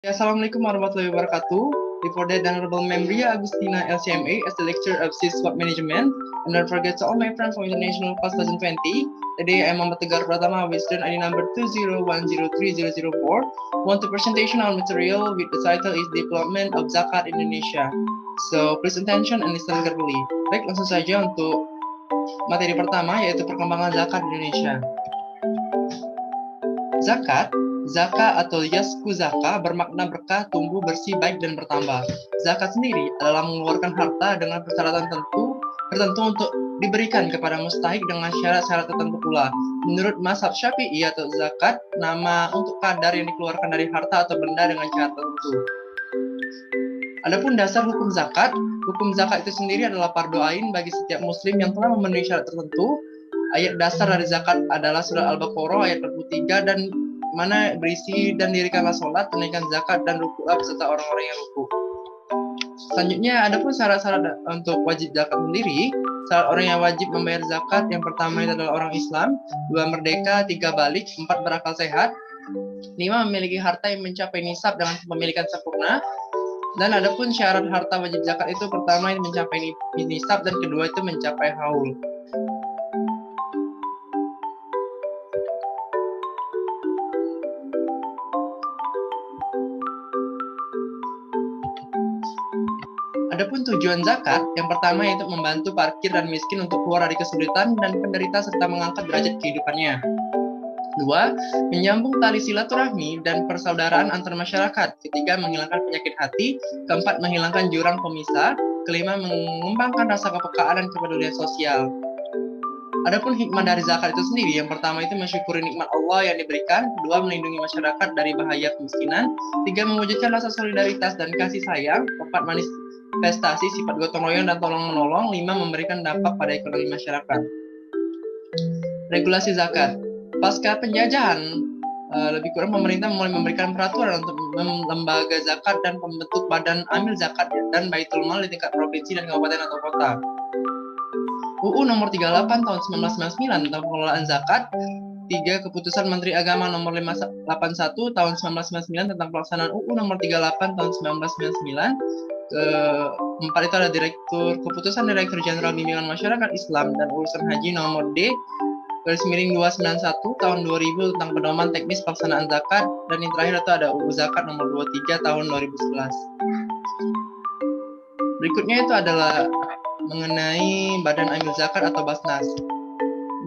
Ya, Assalamualaikum warahmatullahi wabarakatuh. Before that, Honorable Membria Agustina LCMA as the lecturer of Swap Management. And don't forget to all my friends from International Class 2020. Today, I'm Muhammad Tegar Pratama with student ID number 201030004. Want to presentation on material with the title is Development of Zakat Indonesia. So, please attention and listen carefully. Baik, langsung saja untuk materi pertama yaitu perkembangan zakat Indonesia. Zakat atau yasku zakah bermakna berkah, tumbuh, bersih, baik, dan bertambah. Zakat sendiri adalah mengeluarkan harta dengan persyaratan tertentu untuk diberikan kepada mustahik dengan syarat-syarat tertentu pula. Menurut mazhab Syafi'i atau zakat, nama untuk kadar yang dikeluarkan dari harta atau benda dengan syarat tertentu. Adapun dasar hukum zakat itu sendiri adalah fardu ain bagi setiap muslim yang telah memenuhi syarat tertentu. Ayat dasar dari zakat adalah surah Al-Baqarah ayat 43 dan mana berisi dan dirikanlah sholat, tunaikan zakat dan ruku'ah beserta orang-orang yang ruku'. Selanjutnya, adapun syarat-syarat untuk wajib zakat sendiri. Syarat orang yang wajib membayar zakat yang pertama itu adalah orang Islam, 2 merdeka, 3 balik, 4 berakal sehat, 5 memiliki harta yang mencapai nisab dengan kepemilikan sempurna. Dan adapun syarat harta wajib zakat itu pertama itu mencapai nisab dan kedua itu mencapai haul. Adapun tujuan zakat, yang pertama yaitu membantu fakir dan miskin untuk keluar dari kesulitan dan penderita serta mengangkat derajat kehidupannya. 2. Menyambung tali silaturahmi dan persaudaraan antar masyarakat. 3. Menghilangkan penyakit hati. 4. Menghilangkan jurang pemisah. 5. Mengembangkan rasa kepekaan dan kepedulian sosial. Adapun hikmah dari zakat itu sendiri, yang pertama itu mensyukuri nikmat Allah yang diberikan, 2. Melindungi masyarakat dari bahaya kemiskinan, 3. Mewujudkan rasa solidaritas dan kasih sayang, 4. Manifestasi sifat gotong royong dan tolong menolong, 5. Memberikan dampak pada ekonomi masyarakat. Regulasi zakat. Pasca penjajahan, lebih kurang pemerintah mulai memberikan peraturan untuk lembaga zakat dan pembentuk badan amil zakat dan baitul mal di tingkat provinsi dan kabupaten atau kota. UU nomor 38 tahun 1999 tentang pengelolaan zakat. 3. Keputusan Menteri Agama nomor 581 tahun 1999 tentang pelaksanaan UU nomor 38 tahun 1999. Keempat itu ada keputusan Direktur Jenderal Bimbingan Masyarakat Islam dan Urusan Haji nomor D /291 tahun 2000 tentang pedoman teknis pelaksanaan zakat, dan yang terakhir itu ada UU Zakat nomor 23 tahun 2011. Berikutnya itu adalah mengenai Badan Amil Zakat atau Basnas.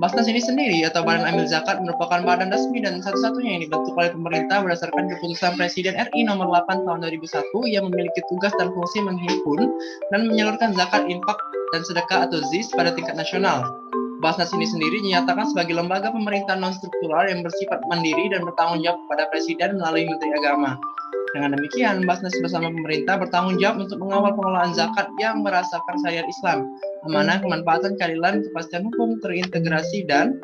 Basnas ini sendiri atau Badan Amil Zakat merupakan badan resmi dan satu-satunya yang dibentuk oleh pemerintah berdasarkan keputusan Presiden RI nomor 8 tahun 2001 yang memiliki tugas dan fungsi menghimpun dan menyalurkan zakat, infak, dan sedekah atau ZIS pada tingkat nasional. Basnas ini sendiri dinyatakan sebagai lembaga pemerintah non-struktural yang bersifat mandiri dan bertanggung jawab kepada Presiden melalui Menteri Agama. Dengan demikian, Basnas bersama pemerintah bertanggung jawab untuk mengawal pengelolaan zakat yang berdasarkan syariat Islam, amanah, kemanfaatan, keadilan, kepastian hukum, terintegrasi, dan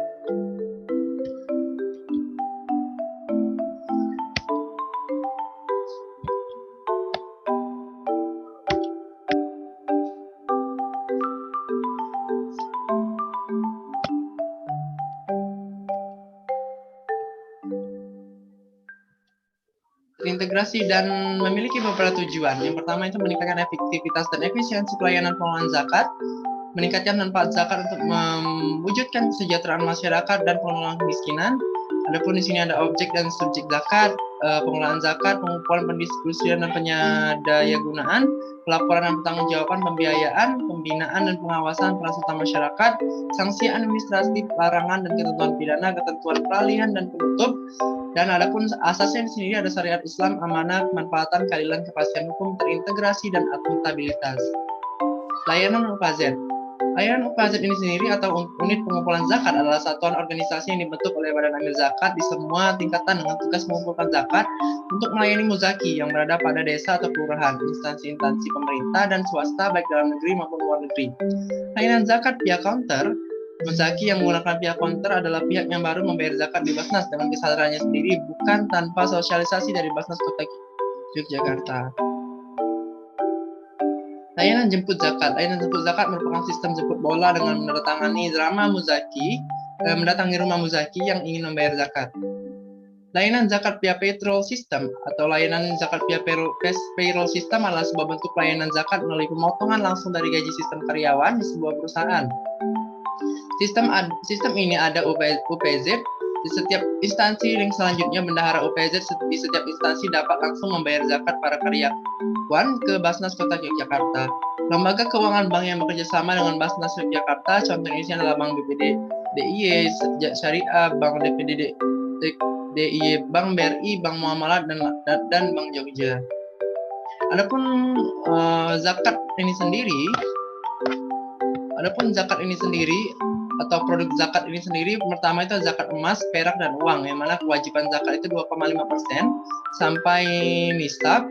terintegrasi dan memiliki beberapa tujuan. Yang pertama itu meningkatkan efektivitas dan efisiensi pelayanan pengelolaan zakat, meningkatkan manfaat zakat untuk mewujudkan kesejahteraan masyarakat dan pengelolaan kemiskinan. Adapun di sini ada objek dan subjek zakat, pengelolaan zakat, pengumpulan, pendistribusian dan penyadayagunaan, pelaporan dan pertanggungjawaban, pembiayaan, pembinaan dan pengawasan peran serta masyarakat, sanksi administratif, larangan dan ketentuan pidana, ketentuan peralihan dan penutup. Dan adapun asasnya di sini ada syariat Islam, amanah, kemanfaatan, keadilan, kepastian hukum, terintegrasi, dan akuntabilitas. Layanan UKZ. Layanan UKZ ini sendiri atau unit pengumpulan zakat adalah satuan organisasi yang dibentuk oleh Badan Amil Zakat di semua tingkatan dengan tugas mengumpulkan zakat untuk melayani muzaki yang berada pada desa atau kelurahan, instansi-instansi pemerintah dan swasta baik dalam negeri maupun luar negeri. Layanan zakat via counter. Muzaki yang menggunakan pihak counter adalah pihak yang baru membayar zakat di Basnas dengan kesadarannya sendiri, bukan tanpa sosialisasi dari Basnas Kota Yogyakarta. Layanan jemput zakat. Layanan jemput zakat merupakan sistem jemput bola dengan mendatangi rumah muzaki yang ingin membayar zakat. Layanan zakat via payroll system atau layanan zakat via payroll system adalah sebuah bentuk layanan zakat melalui pemotongan langsung dari gaji sistem karyawan di sebuah perusahaan. Sistem ini ada UPZ di setiap instansi. Link selanjutnya, bendahara UPZ di setiap instansi dapat langsung membayar zakat para karyawan ke Basnas Kota Yogyakarta. Lembaga keuangan bank yang bekerja sama dengan Basnas Yogyakarta, contohnya adalah Bank BPD, DIY, Syariah, Bank DIY, Bank BRI, Bank Muamalat, dan Bank Jogja. Adapun zakat ini sendiri atau produk zakat ini sendiri, pertama itu zakat emas, perak, dan uang, yang mana kewajiban zakat itu 2,5% sampai nisab,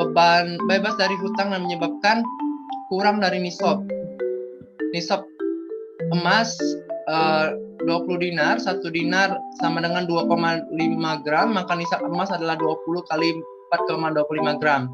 beban bebas dari hutang dan menyebabkan kurang dari nisab. Nisab emas 20 dinar, 1 dinar sama dengan 2,5 gram, maka nisab emas adalah 20 kali 4,25 gram.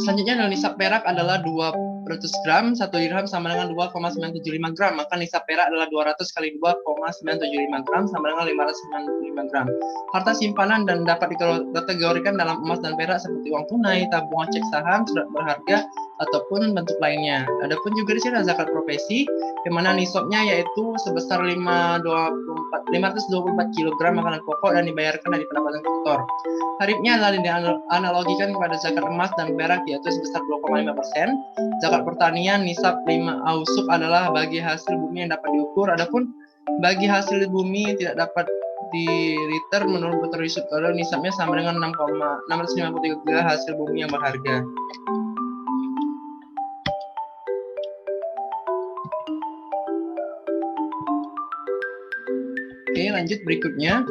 Selanjutnya nisab perak adalah 200 gram, 1 dirham sama dengan 2,975 gram, maka nisab perak adalah 200 kali 2,975 gram sama dengan 595 gram. Harta simpanan dan dapat dikategorikan dalam emas dan perak seperti uang tunai, tabungan, cek saham, surat berharga, ataupun bentuk lainnya. Adapun juga di sini ada zakat profesi, yang mana nisabnya yaitu sebesar 524 kg makanan pokok dan dibayarkan dari pendapatan kotor. Tarifnya adalah dianalogikan kepada zakat emas dan perak, yaitu sebesar 2,5%. Zakat pertanian nisab 5 ausuk adalah bagi hasil bumi yang dapat diukur. Adapun bagi hasil bumi tidak dapat di liter menurut Dr. Yusuf Kala, nisabnya sama dengan 653 hasil bumi yang berharga. Oke, lanjut berikutnya.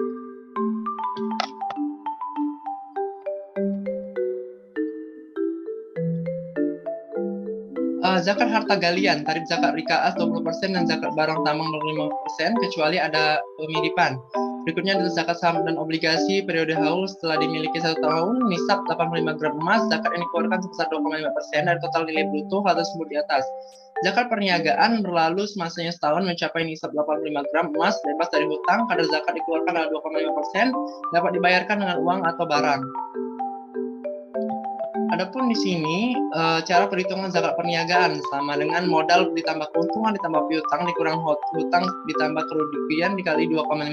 Zakat harta galian, tarif zakat rikaas 20% dan zakat barang tambang 25%, kecuali ada pemiripan. Berikutnya adalah zakat saham dan obligasi periode haul setelah dimiliki 1 tahun, nisab 85 gram emas, zakat yang dikeluarkan sebesar 2,5% dari total nilai bruto hal tersebut di atas. Zakat perniagaan berlalu semasanya setahun mencapai nisab 85 gram emas, bebas dari hutang, kadar zakat dikeluarkan adalah 2,5%, dapat dibayarkan dengan uang atau barang. Adapun di sini cara perhitungan zakat perniagaan sama dengan modal ditambah keuntungan ditambah piutang dikurang hutang ditambah kerugian dikali 2,5%.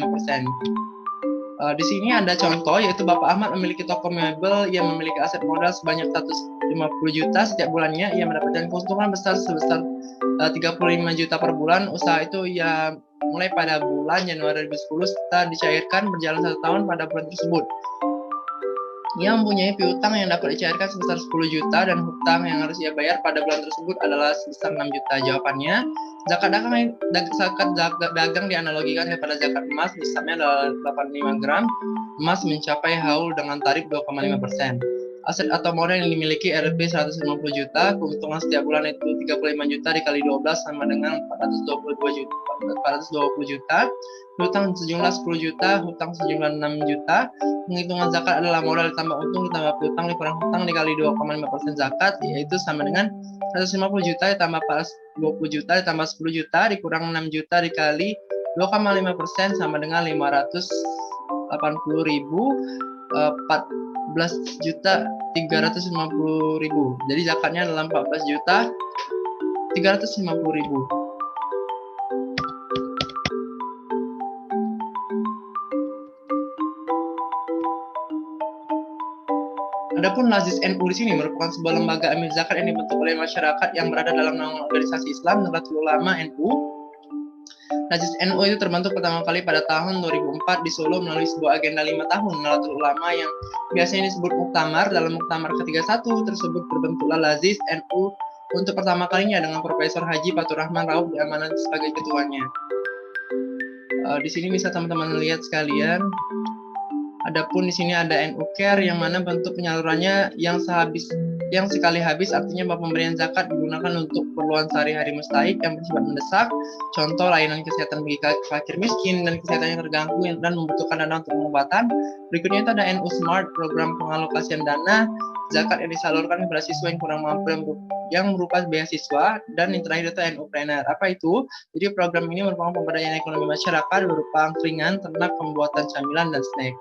Di sini ada contoh, yaitu Bapak Ahmad memiliki toko mebel yang memiliki aset modal sebanyak 150 juta. Setiap bulannya ia mendapatkan keuntungan sebesar 35 juta per bulan. Usaha itu ia mulai pada bulan Januari 2010 setelah dicairkan berjalan 1 tahun pada bulan tersebut. Ia mempunyai piutang yang dapat dicairkan sebesar 10 juta dan hutang yang harus ia bayar pada bulan tersebut adalah sebesar 6 juta. Jawabannya, zakat dagang dianalogikan kepada zakat emas, nisabnya adalah 85 gram, emas mencapai haul dengan tarif 2,5%. Aset atau modal yang dimiliki Rp 150 juta, keuntungan setiap bulan itu 35 juta dikali 12 sama dengan 420 juta, hutang sejumlah 10 juta, hutang sejumlah 6 juta. Penghitungan zakat adalah modal ditambah untung ditambah piutang dikurang hutang dikali 2,5% zakat, yaitu sama dengan 150 juta ditambah 20 juta ditambah 10 juta dikurang 6 juta dikali 2,5% sama dengan 14 juta 350 ribu. Jadi zakatnya adalah 14 juta 350 ribu. Adapun Lazis NU di sini merupakan sebuah lembaga amil zakat yang dibentuk oleh masyarakat yang berada dalam naungan organisasi Islam Nahdlatul Ulama NU. Lazis NU itu terbentuk pertama kali pada tahun 2004 di Solo melalui sebuah agenda 5 tahun Nahdlatul Ulama yang biasanya disebut muktamar. Dalam muktamar ke-31 tersebut terbentuklah Lazis NU untuk pertama kalinya dengan Profesor Haji Fatur Rahman Rauf diamanat sebagai ketuanya. Di sini bisa teman-teman lihat sekalian. Adapun di sini ada NU Care yang mana bentuk penyalurannya yang sekali habis, artinya bahwa pemberian zakat digunakan untuk keperluan sehari-hari mustahik yang bersifat mendesak, contoh layanan kesehatan bagi fakir miskin dan kesehatan yang terganggu dan membutuhkan dana untuk pengobatan. Berikutnya itu ada NU Smart, program pengalokasian dana zakat yang disalurkan kepada siswa yang kurang mampu yang berupa beasiswa, dan yang terakhir itu NU-Planner. Apa itu? Jadi program ini merupakan pemberdayaan ekonomi masyarakat berupa angkringan, ternak, pembuatan camilan, dan snack.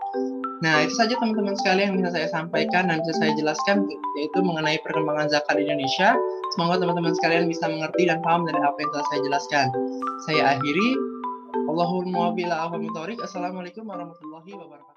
Nah, itu saja teman-teman sekalian yang bisa saya sampaikan dan bisa saya jelaskan, yaitu mengenai perkembangan zakat di Indonesia. Semoga teman-teman sekalian bisa mengerti dan paham dari apa yang telah saya jelaskan. Saya akhiri. Allahumma bila Assalamualaikum warahmatullahi wabarakatuh.